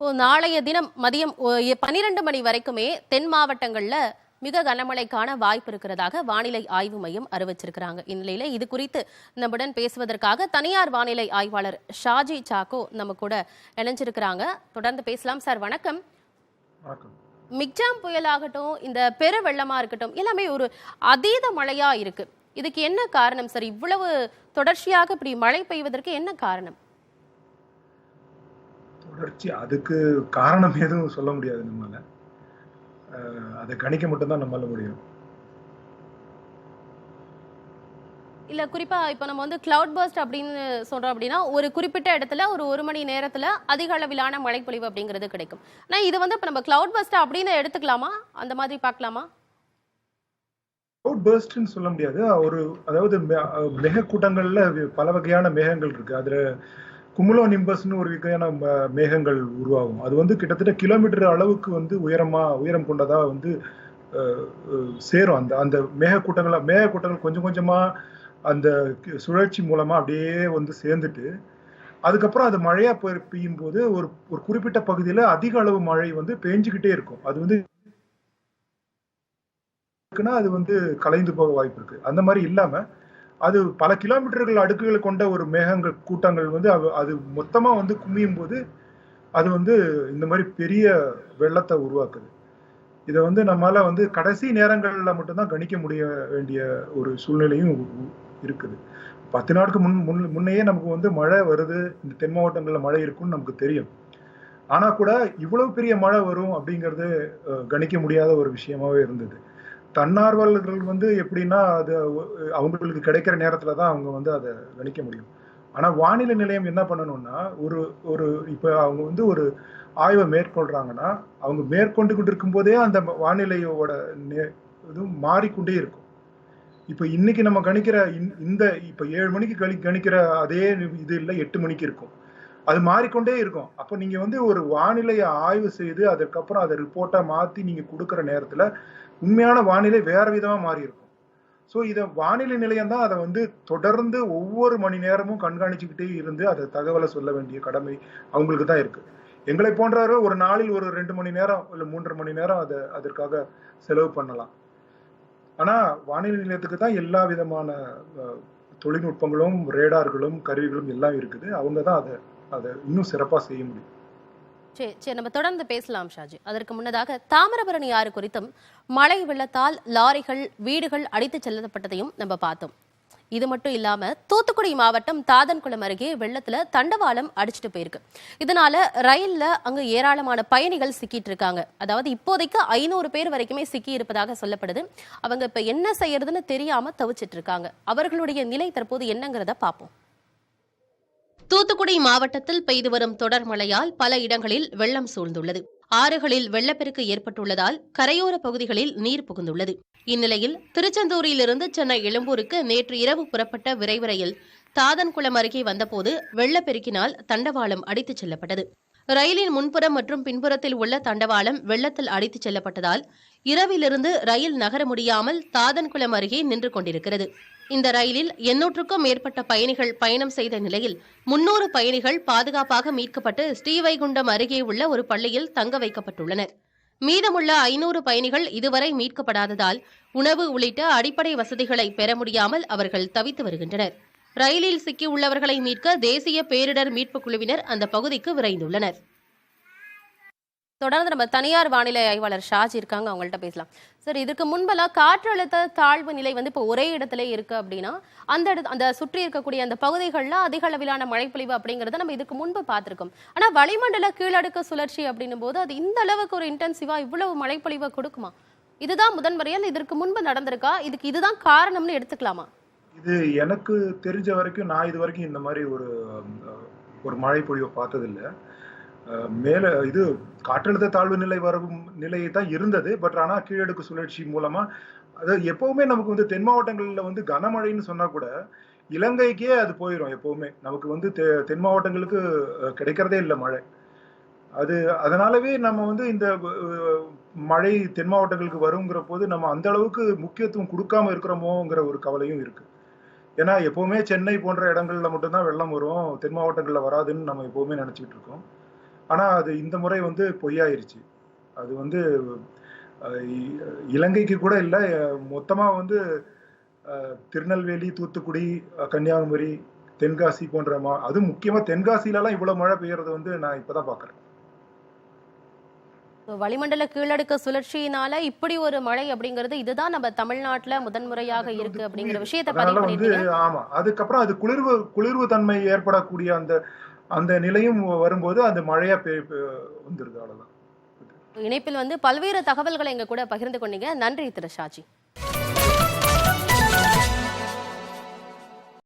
நாளைய தினம் மதியம் 12 மணி வரைக்குமே தென் மாவட்டங்கள்ல மிக கனமழைக்கான வாய்ப்பு இருக்கிறதாக வானிலை ஆய்வு மையம் அறிவிச்சிருக்கிறாங்க. இந்நிலையில இது குறித்து நம்முடன் பேசுவதற்காக தனியார் வானிலை ஆய்வாளர் ஷாஜி சாக்கோ நம்ம கூட இணைஞ்சிருக்கிறாங்க. தொடர்ந்து பேசலாம். சார் வணக்கம். மிக்ஜாம் புயலாகட்டும், இந்த பெரு வெள்ளமா இருக்கட்டும், எல்லாமே ஒரு அதீத மழையா இருக்கு. இதுக்கு என்ன காரணம் சார்? இவ்வளவு தொடர்ச்சியாக இப்படி மழை பெய்வதற்கு என்ன காரணம்? தொடர்ச்சி அதுக்கு காரணம் எதுவும் சொல்ல முடியாது. நம்மளால அதை கணிக்க மட்டும்தான் நம்மளால முடியும். இல்ல குறிப்பா இப்ப நம்ம வந்து கிளவுட் பர்ஸ்ட் அப்படின்னு சொல்றோம் அப்படின்னா, ஒரு குறிப்பிட்ட இடத்துல ஒரு மணி நேரத்துல அதிக அளவிலான மழைப்பொழிவு அப்படிங்கிறது கிடைக்கும். ஆனா இது வந்து இப்ப நம்ம கிளவுட் பர்ஸ்ட் அப்படின்னு எடுத்துக்கலாமா? அந்த மாதிரி பார்க்கலாமா? கிளவுட் பர்ஸ்ட்னு சொல்ல முடியாது. அதாவது மேகக்கூட்டங்கள்ல பல வகையான மேகங்கள் இருக்கு. அதுல குமுலோ நிம்பஸ்னு ஒரு வகையான மேகங்கள் உருவாகும். அது வந்து கிட்டத்தட்ட கிலோமீட்டர் அளவுக்கு வந்து உயரம் கொண்டதா வந்து சேரும். அந்த அந்த மேகக்கூட்டங்கள் கொஞ்சம் கொஞ்சமா அந்த சுழற்சி மூலமா அப்படியே வந்து சேர்ந்துட்டு, அதுக்கப்புறம் அது மழையா பெய்யும் போது ஒரு குறிப்பிட்ட பகுதியில அதிக அளவு மழை வந்து பெஞ்சுக்கிட்டே இருக்கும். அது வந்து அது வந்து கலைந்து போக வாய்ப்பு இருக்கு. அந்த மாதிரி இல்லாம அது பல கிலோமீட்டர்கள் அடுக்குகளை கொண்ட ஒரு மேகங்கள் கூட்டங்கள் வந்து அது மொத்தமா வந்து குமியும் போது அது வந்து இந்த மாதிரி பெரிய வெள்ளத்தை உருவாக்குது. இதை வந்து நம்மளால வந்து கடைசி நேரங்கள்ல மட்டும்தான் கணிக்க முடிய வேண்டிய ஒரு சூழ்நிலையும் இருக்குது. 10 நாளுக்கு முன்னையே நமக்கு வந்து மழை வருது, இந்த தென் மாவட்டங்கள்ல மழை இருக்குன்னு நமக்கு தெரியும். ஆனா கூட இவ்வளவு பெரிய மழை வரும் அப்படிங்கிறது கணிக்க முடியாத ஒரு விஷயமாவே இருந்தது. தன்னார்வலர்கள் வந்து எப்படின்னா அது அவங்களுக்கு கிடைக்கிற நேரத்துல தான் அவங்க வந்து அதை கணிக்க முடியும். ஆனா வானிலை நிலையம் என்ன பண்ணணும்னா, இப்ப அவங்க வந்து ஒரு ஆய்வை மேற்கொள்றாங்கன்னா, அவங்க மேற்கொண்டு இருக்கும் போதே அந்த வானிலையோட இதுவும் மாறிக்கொண்டே இருக்கும். இப்ப இன்னைக்கு நம்ம கணிக்கிற இந்த இப்ப 7 மணிக்கு கணிக்கிற அதே இது இல்லை 8 மணிக்கு இருக்கும். அது மாறிக்கொண்டே இருக்கும். அப்ப நீங்க வந்து ஒரு வானிலையை ஆய்வு செய்து அதுக்கப்புறம் அதை ரிப்போர்ட்டா மாத்தி நீங்க கொடுக்குற நேரத்துல உண்மையான வானிலை வேற விதமா மாறி இருக்கும். ஸோ இதை வானிலை நிலையம் தான் அதை வந்து தொடர்ந்து ஒவ்வொரு மணி நேரமும் கண்காணிச்சுக்கிட்டே இருந்து அதை தகவலை சொல்ல வேண்டிய கடமை அவங்களுக்கு தான் இருக்கு. எங்களை போன்றவர்கள் ஒரு நாளில் ஒரு 2 மணி நேரம் இல்லை 3 மணி நேரம் அதற்காக செலவு பண்ணலாம். ஆனா வானிலை நிலையத்துக்கு தான் எல்லா விதமான தொழில்நுட்பங்களும் ரேடார்களும் கருவிகளும் எல்லாம் இருக்குது. அவங்க தான் அதை இன்னும் சிறப்பா செய்ய முடியும். சரி, நம்ம தொடர்ந்து பேசலாம் ஷாஜி. அதற்கு முன்னதாக தாமிரபரணி ஆறு குறித்தும் மழை வெள்ளத்தால் லாரிகள் வீடுகள் அடித்து செல்லப்பட்டதையும் நம்ம பார்த்தோம். இது மட்டும் இல்லாம தூத்துக்குடி மாவட்டம் தாதன்குளம் அருகே வெள்ளத்துல தண்டவாளம் அடிச்சுட்டு போயிருக்கு. இதனால ரயில்ல அங்கு ஏராளமான பயணிகள் சிக்கிட்டு இருக்காங்க. அதாவது இப்போதைக்கு 500 பேர் வரைக்குமே சிக்கி இருப்பதாக சொல்லப்படுது. அவங்க இப்ப என்ன செய்யறதுன்னு தெரியாம தவிச்சிட்டு இருக்காங்க. அவர்களுடைய நிலை தற்போது என்னங்கிறத பார்ப்போம். தூத்துக்குடி மாவட்டத்தில் பெய்து வரும் தொடர் மழையால் பல இடங்களில் வெள்ளம் சூழ்ந்துள்ளது. ஆறுகளில் வெள்ளப்பெருக்கு ஏற்பட்டுள்ளதால் கரையோர பகுதிகளில் நீர் புகுந்துள்ளது. இந்நிலையில் திருச்செந்தூரிலிருந்து சென்னை எழும்பூருக்கு நேற்று இரவு புறப்பட்ட விரைவு ரயில் தாதன்குளம் அருகே வந்தபோது வெள்ளப்பெருக்கினால் தண்டவாளம் அடித்துச் செல்லப்பட்டது. ரயிலின் முன்புறம் மற்றும் பின்புறத்தில் உள்ள தண்டவாளம் வெள்ளத்தில் அடித்துச் செல்லப்பட்டதால் இரவிலிருந்து ரயில் நகர முடியாமல் தாதன்குளம் அருகே நின்று கொண்டிருக்கிறது. இந்த ரயிலில் 800க்கும் மேற்பட்ட பயணிகள் பயணம் செய்த நிலையில் 300 பயணிகள் பாதுகாப்பாக மீட்கப்பட்டு ஸ்ரீவைகுண்டம் அருகே உள்ள ஒரு பள்ளியில் தங்க வைக்கப்பட்டுள்ளனர். மீதமுள்ள 500 பயணிகள் இதுவரை மீட்கப்படாததால் உணவு உள்ளிட்ட அடிப்படை வசதிகளை பெற முடியாமல் அவர்கள் தவித்து வருகின்றனர். ரயிலில் சிக்கியுள்ளவர்களை மீட்க தேசிய பேரிடர் மீட்புக் குழுவினர் அந்த பகுதிக்கு விரைந்துள்ளனர். தொடர்ந்து நம்ம தனியார் வானிலை ஆய்வாளர் ஷாஜி இருக்காங்க, அவங்கள்ட்ட பேசலாம். சார், இதுக்கு முன்பெல்லாம் காற்றழுத்த தாழ்வு நிலை வந்து இப்போ ஒரே இடத்துல இருக்கு அப்படின்னா அந்த சுற்றி இருக்கக்கூடிய அந்த பகுதிகளில் அதிக அளவிலான மழைப்பொழிவு அப்படிங்கறத நம்ம இதுக்கு முன்பு பார்த்திருக்கோம். ஆனா வளிமண்டல கீழடுக்கு சுழற்சி அப்படின்னும் போது அது இந்த அளவுக்கு ஒரு இன்டென்சிவா இவ்வளவு மழைப்பொழிவை கொடுக்குமா? இதுதான் முதன்முறையில் இதற்கு முன்பு நடந்திருக்கா? இதுதான் காரணம்னு எடுத்துக்கலாமா? இது எனக்கு தெரிஞ்ச வரைக்கும் நான் இது வரைக்கும் இந்த மாதிரி ஒரு மழை பொழிவை பார்த்ததில்லை. மேல இது காற்றழுத்த தாழ்வு நிலை வரும் நிலையை தான் இருந்தது. பட் ஆனா கீழடுக்கு சுழற்சி மூலமா அதாவது எப்பவுமே நமக்கு வந்து தென் மாவட்டங்கள்ல வந்து கனமழைன்னு சொன்னா கூட இலங்கைக்கே அது போயிடும். எப்பவுமே நமக்கு வந்து தென் மாவட்டங்களுக்கு கிடைக்கிறதே இல்லை மழை. அதனாலவே நம்ம வந்து இந்த மழை தென் மாவட்டங்களுக்கு வருங்கிற போது நம்ம அந்த அளவுக்கு முக்கியத்துவம் கொடுக்காம இருக்கிறோமோங்கிற ஒரு கவலையும் இருக்கு. ஏன்னா எப்பவுமே சென்னை போன்ற இடங்கள்ல மட்டும்தான் வெள்ளம் வரும், தென் மாவட்டங்கள்ல வராதுன்னு நம்ம எப்பவுமே நினைச்சுக்கிட்டு இருக்கோம். ஆனா அது இந்த முறை வந்து பொய்யாயிருச்சு. அது வந்து இலங்கைக்கு கூட இல்ல, மொத்தமா வந்து திருநெல்வேலி, தூத்துக்குடி, கன்னியாகுமரி, தென்காசி போன்ற அதுவும் முக்கியமா தென்காசிலலாம் இவ்வளவு மழை பெய்யறது வந்து நான் இப்பதான் பாக்குறேன். வளிமண்டல கீழடுக்கு சுழற்சியினால இப்படி ஒரு மழை அப்படிங்கிறது இதுதான் நம்ம தமிழ்நாட்டுல முதன்முறையாக இருக்கு அப்படிங்கிற விஷயத்தை பதிவு அதனால வந்து பண்ணிருக்கீங்க. ஆமா. அதுக்கப்புறம் அது குளிர்வு தன்மை ஏற்படக்கூடிய அந்த அந்த நிலையும் வரும்போது அந்த மழையா வந்துருது, அவ்வளவுதான். இணைப்பில் வந்து பல்வேறு தகவல்களை எங்க கூட பகிர்ந்து கொண்டீங்க. நன்றி திரு ஷாஜி.